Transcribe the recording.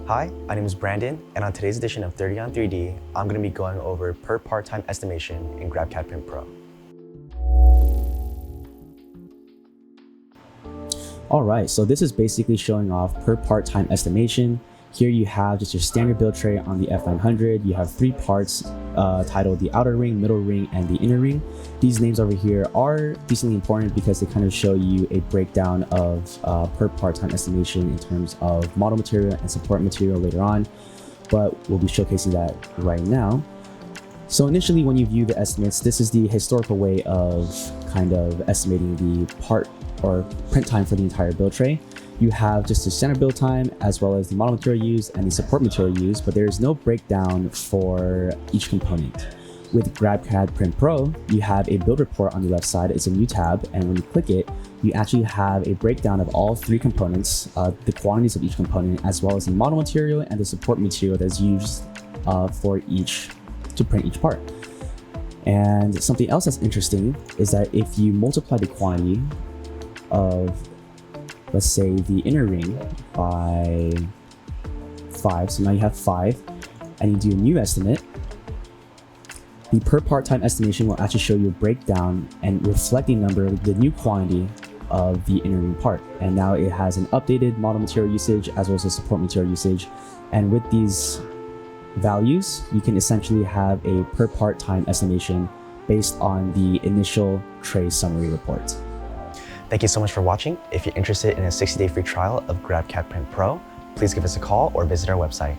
Hi, my name is Brandon, and on today's edition of 30 on 3D, I'm going to be going over per part time estimation in GrabCAD Print Pro. All right, so this is basically showing off per part time estimation. Here you have just your standard build tray on the F900. You have 3 parts titled the outer ring, middle ring, and the inner ring. These names over here are decently important because they kind of show you a breakdown of per part time estimation in terms of model material and support material later on, but we'll be showcasing that right now. So initially, when you view the estimates, this is the historical way of kind of estimating the part or print time for the entire build tray. You have just the standard build time as well as the model material used and the support material used, but there is no breakdown for each component. With GrabCAD Print Pro, you have a build report on the left side. It's a new tab, and when you click it, you actually have a breakdown of all 3 components, the quantities of each component, as well as the model material and the support material that's used for each to print each part. And something else that's interesting is that if you multiply the quantity of, let's say, the inner ring by 5, so now you have 5, and you do a new estimate, the per part time estimation will actually show you a breakdown and reflecting number of the new quantity of the inner ring part. And now it has an updated model material usage as well as a support material usage. And with these values, you can essentially have a per part time estimation based on the initial tray summary report. Thank you so much for watching. If you're interested in a 60-day free trial of GrabCAD Print Pro, please give us a call or visit our website.